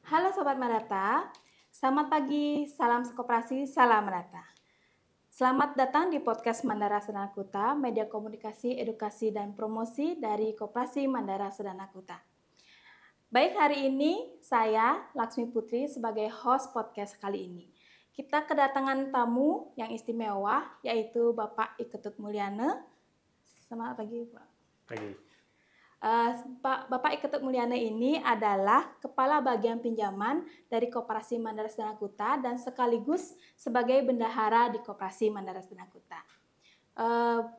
Halo Sobat Madata, selamat pagi, salam koperasi, salam Madata. Selamat datang di podcast Mandara Sedana Kuta, media komunikasi, edukasi, dan promosi dari Koperasi Mandara Sedana Kuta. Baik, hari ini saya, Laksmi Putri, sebagai host podcast kali ini. Kita kedatangan tamu yang istimewa, yaitu Bapak Iketut Mulyana. Selamat pagi, Pak. Pagi. Bapak Iketut Mulyana ini adalah Kepala Bagian Pinjaman dari Koperasi Mandara Sedana Kuta dan sekaligus sebagai bendahara di Koperasi Mandara Sedana Kuta.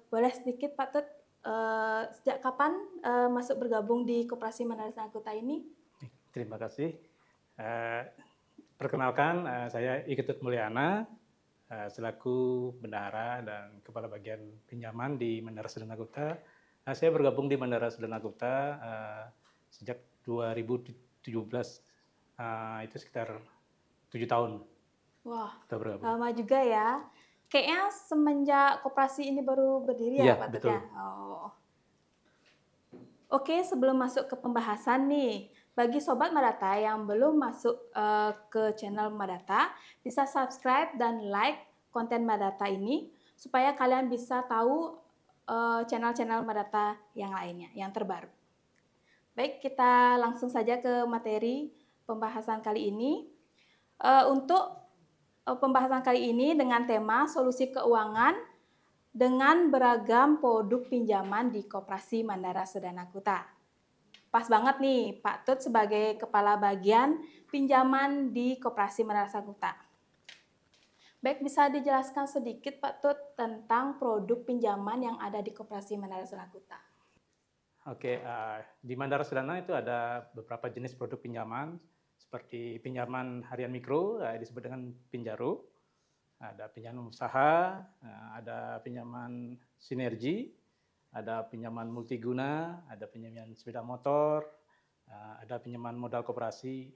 Boleh sedikit Pak Tut, sejak kapan masuk bergabung di Koperasi Mandara Sedana Kuta ini? Terima kasih. Perkenalkan, saya Iketut Mulyana, selaku bendahara dan Kepala Bagian Pinjaman di Mandara Sedana Kuta. Saya bergabung di Mandara Sedana Kuta sejak 2017, itu sekitar 7 tahun. Wah, kita bergabung. lama juga ya. Kayaknya semenjak koperasi ini baru berdiri ya, Pak Tut betul. ya? Oh. Oke, sebelum masuk ke pembahasan nih, bagi Sobat Madata yang belum masuk ke channel Madata, bisa subscribe dan like konten Madata ini, supaya kalian bisa tahu channel-channel Madata yang lainnya, yang terbaru. Baik, kita langsung saja ke materi pembahasan kali ini. Untuk pembahasan kali ini dengan tema solusi keuangan dengan beragam produk pinjaman di Koperasi Mandara Sedana Kuta. Pas banget nih Pak Tut sebagai Kepala Bagian Pinjaman di Koperasi Mandara Sedana Kuta. Baik, bisa dijelaskan sedikit Pak Tut tentang produk pinjaman yang ada di Koperasi Mandara Sedana Kuta? Oke, di Mandara Sedana itu ada beberapa jenis produk pinjaman, seperti pinjaman harian mikro, disebut dengan Pinjaro, ada pinjaman usaha, ada pinjaman sinergi, ada pinjaman multiguna, ada pinjaman sepeda motor, ada pinjaman modal koperasi,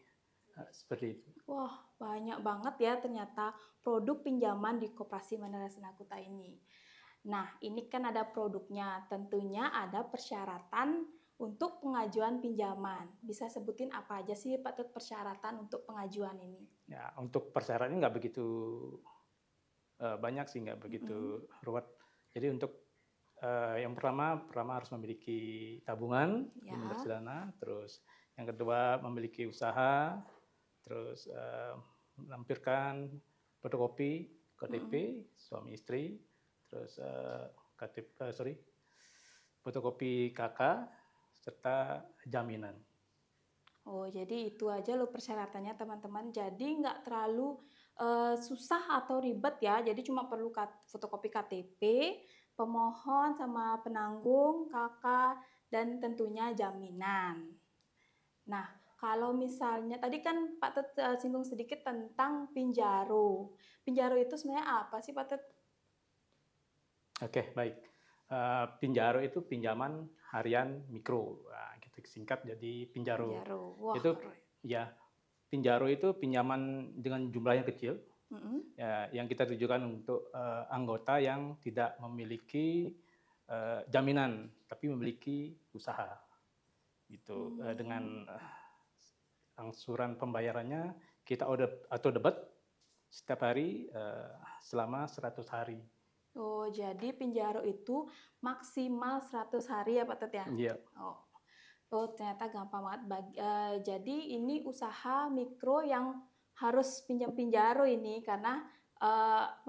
seperti itu. Wah, banyak banget ya ternyata produk pinjaman di Koperasi Mandara Sedana Kuta ini. Nah, ini kan ada produknya, tentunya ada persyaratan untuk pengajuan pinjaman. Bisa sebutin apa aja sih Pak Tut persyaratan untuk pengajuan ini? Ya, untuk persyaratannya nggak begitu banyak sih, nggak begitu ruwet. Jadi untuk yang pertama harus memiliki tabungan di Mandara Sedana, terus yang kedua memiliki usaha, terus melampirkan fotokopi KTP suami istri, terus fotokopi KK serta jaminan. Oh, jadi itu aja loh persyaratannya teman-teman. Jadi nggak terlalu susah atau ribet ya. Jadi cuma perlu fotokopi KTP, pemohon sama penanggung, KK, dan tentunya jaminan. Nah, kalau misalnya tadi kan Pak Tut singgung sedikit tentang Pinjaro. Pinjaro itu sebenarnya apa sih Pak Tut? Oke, baik. Pinjaro itu pinjaman harian mikro. Kita singkat jadi Pinjaro. Wah, itu ya, Pinjaro itu pinjaman dengan jumlah yang kecil. Ya, yang kita tujukan untuk anggota yang tidak memiliki jaminan tapi memiliki usaha. Gitu. Dengan angsuran pembayarannya kita auto debit setiap hari selama 100 hari. Oh, jadi Pinjaro itu maksimal 100 hari ya Pak Tut ya? Iya. Oh, ternyata gampang banget. Jadi ini usaha mikro yang harus pinjam Pinjaro ini karena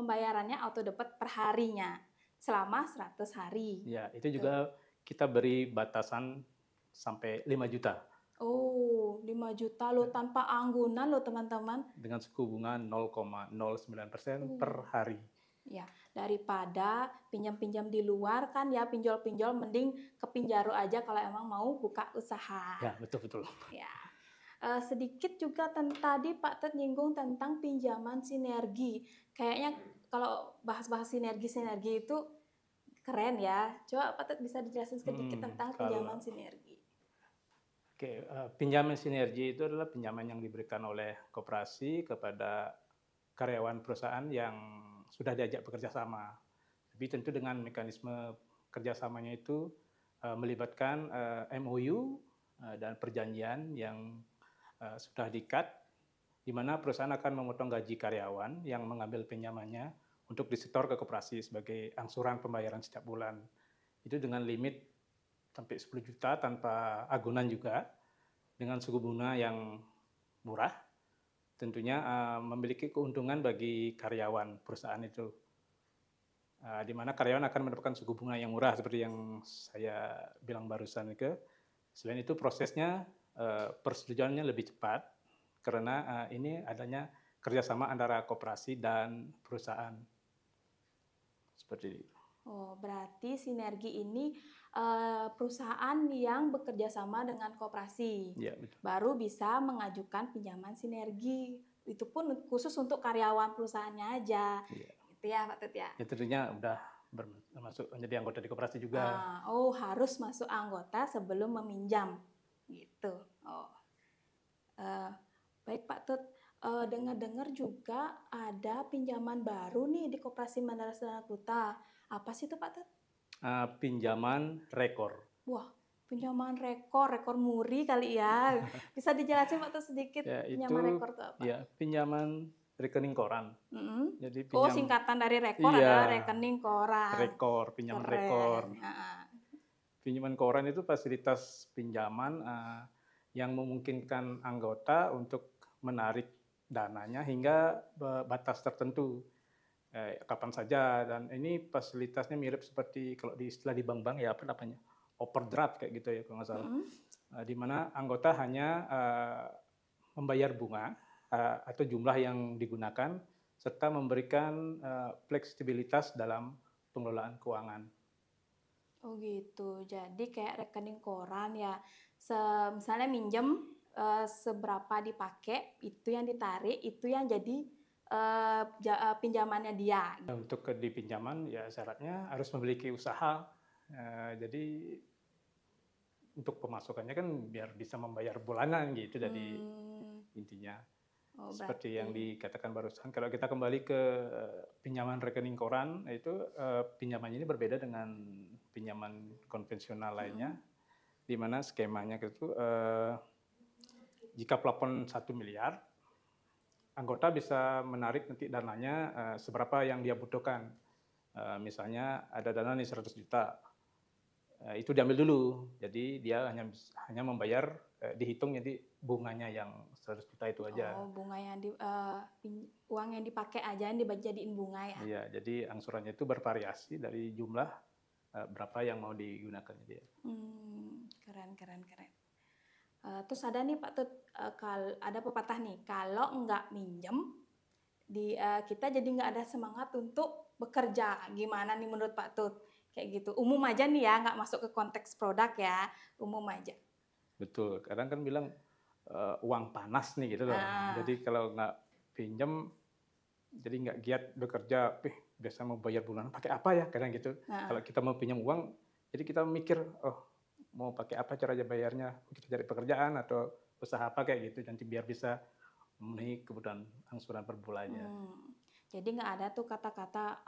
pembayarannya auto debit per harinya selama 100 hari. Ya, itu juga kita beri batasan sampai 5 juta. Oh, 5 juta loh tanpa anggunan loh teman-teman. Dengan suku bunga 0,09% per Uh. hari. Ya, daripada pinjam-pinjam di luar kan ya pinjol-pinjol mending ke Pinjaro aja kalau emang mau buka usaha. Ya, betul-betul. Ya. Sedikit juga tadi Pak Ted nyinggung tentang pinjaman sinergi. Kayaknya kalau bahas-bahas sinergi-sinergi itu keren ya. Coba Pak Ted bisa dijelasin sedikit tentang pinjaman sinergi. Oke, pinjaman sinergi itu adalah pinjaman yang diberikan oleh koperasi kepada karyawan perusahaan yang sudah diajak bekerja sama. Tapi tentu dengan mekanisme kerjasamanya itu melibatkan MOU dan perjanjian yang sudah diikat, di mana perusahaan akan memotong gaji karyawan yang mengambil pinjamannya untuk disetor ke koperasi sebagai angsuran pembayaran setiap bulan. Itu dengan limit sampai 10 juta tanpa agunan juga, dengan suku bunga yang murah, tentunya memiliki keuntungan bagi karyawan perusahaan itu. Di mana karyawan akan mendapatkan suku bunga yang murah seperti yang saya bilang barusan ke. Selain itu prosesnya persetujuannya lebih cepat karena ini adanya kerjasama antara koperasi dan perusahaan. Seperti itu. Oh, berarti sinergi ini perusahaan yang bekerja sama dengan koperasi. Ya, betul. Baru bisa mengajukan pinjaman sinergi. Itu pun khusus untuk karyawan perusahaannya aja. Ya. Gitu ya, Pak Tut ya. Ya, tentunya udah masuk menjadi anggota di koperasi juga. Oh, harus masuk anggota sebelum meminjam. Gitu. Oh. Baik Pak Tut. Dengar-dengar juga ada pinjaman baru nih di Koperasi Mandala Sedana Kuta. Apa sih itu Pak Tut? Pinjaman rekor. Wah, pinjaman rekor muri kali ya. Bisa dijelasin Pak Tut sedikit Ya, pinjaman rekor itu apa? Ya, pinjaman rekening koran. Jadi singkatan dari rekor adalah rekening koran. Rekor, pinjaman Keren. rekor. Pinjaman koran itu fasilitas pinjaman yang memungkinkan anggota untuk menarik dananya hingga batas tertentu kapan saja, dan ini fasilitasnya mirip seperti kalau di istilah di bank-bank ya apa namanya overdraft kayak gitu ya kalau nggak salah, di mana anggota hanya membayar bunga atau jumlah yang digunakan serta memberikan fleksibilitas dalam pengelolaan keuangan. Oh gitu, jadi kayak rekening koran ya, misalnya minjem seberapa dipakai, itu yang ditarik, itu yang jadi pinjamannya dia. Untuk di pinjaman ya syaratnya harus memiliki usaha, jadi untuk pemasukannya kan biar bisa membayar bulanan gitu, jadi intinya. Seperti yang dikatakan barusan, kalau kita kembali ke pinjaman rekening koran, itu pinjaman ini berbeda dengan pinjaman konvensional lainnya, di mana skemanya itu jika plafon 1 miliar, anggota bisa menarik nanti dananya seberapa yang dia butuhkan. Misalnya ada dana nih 100 juta, itu diambil dulu, jadi dia hanya membayar, dihitung jadi bunganya yang 100 juta itu aja. Oh, bunga yang uang yang dipakai aja yang dijadiin bunga ya? Iya, jadi angsurannya itu bervariasi dari jumlah berapa yang mau digunakan dia. Keren. Terus ada nih Pak Tut, ada pepatah nih, kalau nggak minjem, kita jadi nggak ada semangat untuk bekerja. Gimana nih menurut Pak Tut? Kayak gitu, umum aja nih ya, nggak masuk ke konteks produk ya, umum aja. Betul, kadang kan bilang uang panas nih gitu loh. Jadi kalau nggak pinjam, jadi nggak giat bekerja, biasa mau bayar bulanan pakai apa ya, kadang gitu. Kalau kita mau pinjam uang, jadi kita mikir, oh mau pakai apa cara bayarnya, kita cari pekerjaan atau usaha apa kayak gitu, nanti biar bisa memenuhi kebutuhan angsuran per bulannya. Jadi nggak ada tuh kata-kata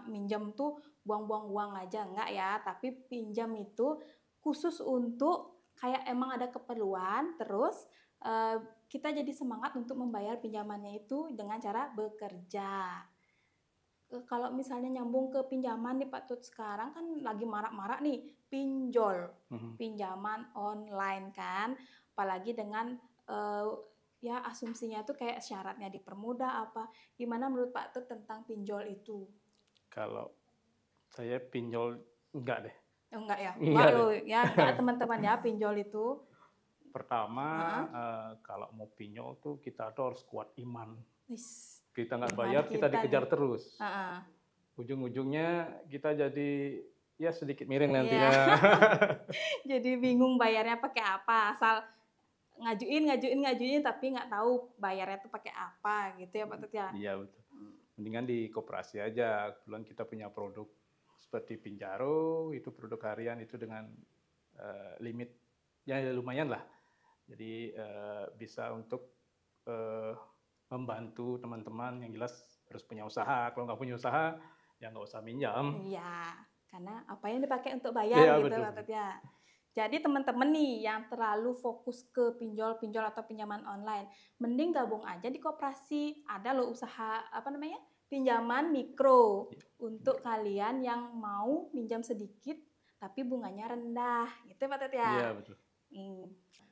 minjam tuh buang-buang uang aja, nggak ya, tapi pinjam itu khusus untuk kayak emang ada keperluan, terus kita jadi semangat untuk membayar pinjamannya itu dengan cara bekerja. Kalau misalnya nyambung ke pinjaman nih Pak Tut, sekarang kan lagi marak-marak nih pinjol, pinjaman online kan, apalagi dengan ya asumsinya tuh kayak syaratnya dipermudah apa. Gimana menurut Pak Tut tentang pinjol itu? Kalau saya pinjol enggak deh. Enggak ya? Enggak loh ya, enggak teman-teman ya pinjol itu. pertama Heeh. kalau mau pinjol tuh kita tuh harus kuat iman. Wis, Kita nggak iman bayar, kita kita dikejar nih. terus. Heeh. Ujung-ujungnya kita jadi ya sedikit miring Iya. nantinya. Jadi bingung bayarnya pakai apa, asal ngajuin, tapi nggak tahu bayarnya tuh pakai apa gitu ya Pak Tut ya? Iya betul. Mmm. Mendingan di koperasi aja. Kebetulan kita punya produk seperti Pinjaro, itu produk harian itu dengan limit ya lumayan lah. Jadi bisa untuk membantu teman-teman yang jelas harus punya usaha. Kalau nggak punya usaha, ya nggak usah minjam. Iya, karena apa yang dipakai untuk bayar Iya gitu betul. Pak Tut ya. Jadi teman-teman nih yang terlalu fokus ke pinjol-pinjol atau pinjaman online, mending gabung aja di koperasi. Ada loh usaha apa namanya? Pinjaman mikro Iya, untuk kalian yang mau minjam sedikit tapi bunganya rendah, gitu ya Pak Tut ya. iya, betul.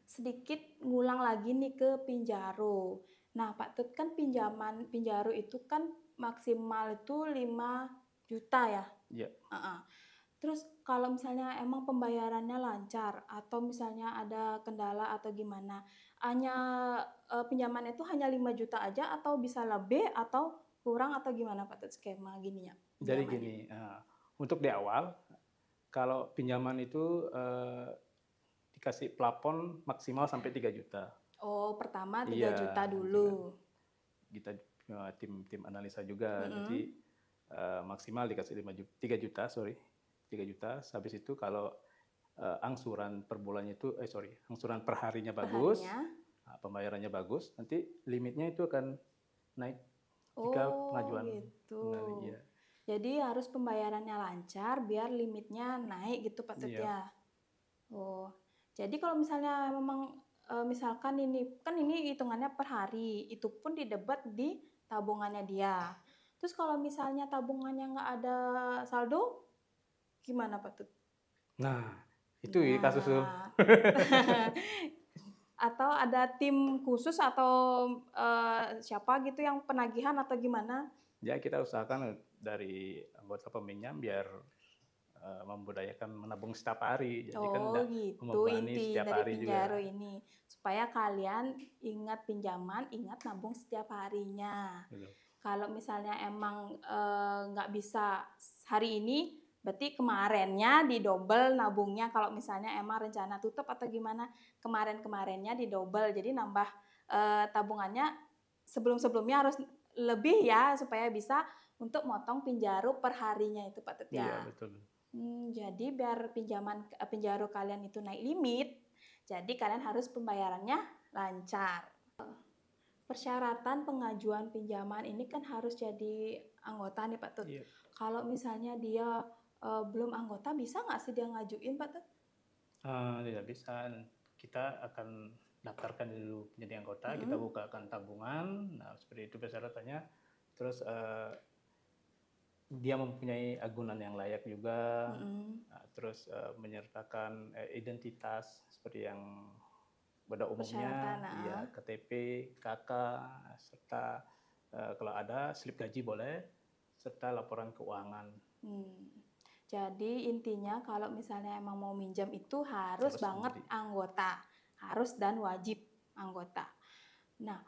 Sedikit ngulang lagi nih ke Pinjaro. Nah, Pak Tut kan pinjaman Pinjaro itu kan maksimal itu 5 juta ya? Iya. Heeh. Terus kalau misalnya emang pembayarannya lancar atau misalnya ada kendala atau gimana, hanya pinjaman itu hanya 5 juta aja atau bisa lebih atau kurang atau gimana Pak Tut skema gininya, Jadi pinjamannya? gini, untuk di awal kalau pinjaman itu dikasih plafon maksimal sampai 3 juta. Oh, pertama 3 Iya, juta nanti kan dulu. kita tim analisa juga. Mhm. Jadi maksimal dikasih 3 juta, sorry. 3 juta. Habis itu kalau angsuran per bulannya itu angsuran per harinya bagus, Perharinya. pembayarannya bagus, nanti limitnya itu akan naik jika Oh, pengajuan gitu. kembali. Iya. Jadi harus pembayarannya lancar biar limitnya naik gitu Pak Tut Iya. ya. Oh, jadi kalau misalnya memang misalkan ini kan ini hitungannya per hari, itu pun didebat di tabungannya dia. Terus kalau misalnya tabungannya nggak ada saldo, gimana Pak Tut? Nah, itu ya kasus tuh. Nah, atau ada tim khusus atau siapa gitu yang penagihan atau gimana? Ya kita usahakan dari anggota peminjam biar membudayakan menabung setiap hari. Jadi kan Oh tidak gitu membebani inti setiap dari hari Pinjaro juga. ini. Supaya kalian ingat pinjaman, ingat nabung setiap harinya. Gitu. Kalau misalnya emang nggak bisa hari ini, berarti kemarinnya didobel nabungnya. Kalau misalnya emang rencana tutup atau gimana, kemarin-kemarinnya didobel. Jadi nambah tabungannya sebelum-sebelumnya harus lebih ya, supaya bisa untuk motong Pinjaro per harinya itu Pak Tut Iya ya. betul. Jadi biar Pinjaro kalian itu naik limit, jadi kalian harus pembayarannya lancar. Persyaratan pengajuan pinjaman ini kan harus jadi anggota nih Pak Tut. Iya. Kalau misalnya dia belum anggota, bisa nggak sih dia ngajuin Pak Tut? Tidak bisa. Kita akan daftarkan dulu menjadi anggota, kita bukakan tabungan. Nah seperti itu persyaratannya. Terus dia mempunyai agunan yang layak juga. Nah, terus menyertakan identitas seperti yang pada umumnya, Persyaratan, ya KTP, KK, serta kalau ada slip gaji boleh, serta laporan keuangan. Jadi intinya kalau misalnya emang mau minjam itu harus banget sendiri. anggota, harus dan wajib anggota. Nah,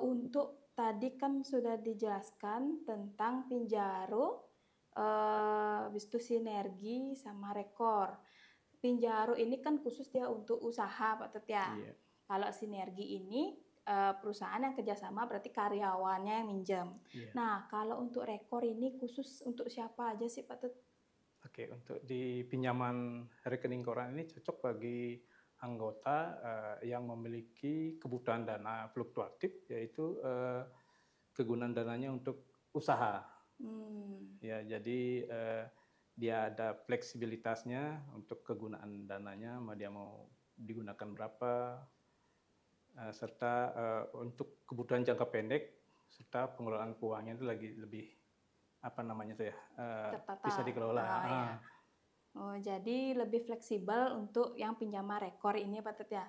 untuk tadi kan sudah dijelaskan tentang Pinjaro, habis itu sinergi sama rekor. Pinjaro ini kan khusus dia untuk usaha Pak Tut ya. Iya. Kalau sinergi ini perusahaan yang kerjasama berarti karyawannya yang minjem. Iya. Nah, kalau untuk rekor ini khusus untuk siapa aja sih Pak Tut? Oke, untuk di pinjaman rekening koran ini cocok bagi anggota yang memiliki kebutuhan dana fluktuatif, yaitu kegunaan dananya untuk usaha. Ya, jadi dia ada fleksibilitasnya untuk kegunaan dananya, dia mau digunakan berapa, serta untuk kebutuhan jangka pendek, serta pengelolaan keuangannya itu lebih apa namanya tuh ya, Tertata. bisa dikelola. Ya. Oh, jadi lebih fleksibel untuk yang pinjaman rekor ini Pak Tut ya.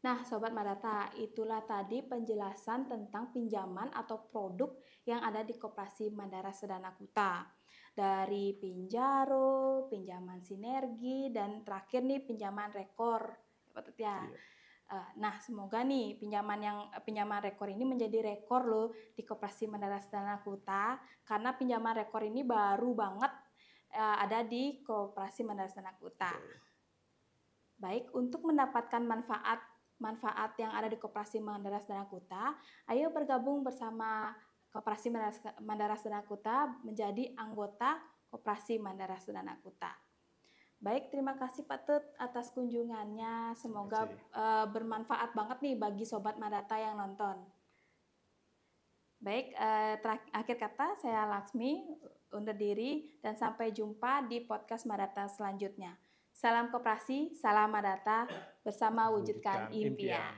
Nah, Sobat Madata, itulah tadi penjelasan tentang pinjaman atau produk yang ada di Koperasi Mandara Sedana Kuta. Dari Pinjaro, pinjaman sinergi, dan terakhir nih pinjaman rekor Pak Tut ya. Iya. Nah, semoga nih pinjaman rekor ini menjadi rekor loh di Koperasi Mandara Sedana Kuta, karena pinjaman rekor ini baru banget ada di Koperasi Mandara Sedana Kuta. Baik, untuk mendapatkan manfaat yang ada di Koperasi Mandara Sedana Kuta, ayo bergabung bersama Koperasi Mandara Sedana Kuta menjadi anggota Koperasi Mandara Sedana Kuta. Baik, terima kasih Pak Tut atas kunjungannya. Semoga bermanfaat banget nih bagi Sobat Madata yang nonton. Baik, akhir kata saya Laksmi undur diri dan sampai jumpa di podcast Madata selanjutnya. Salam koperasi, salam Madata, bersama wujudkan impian.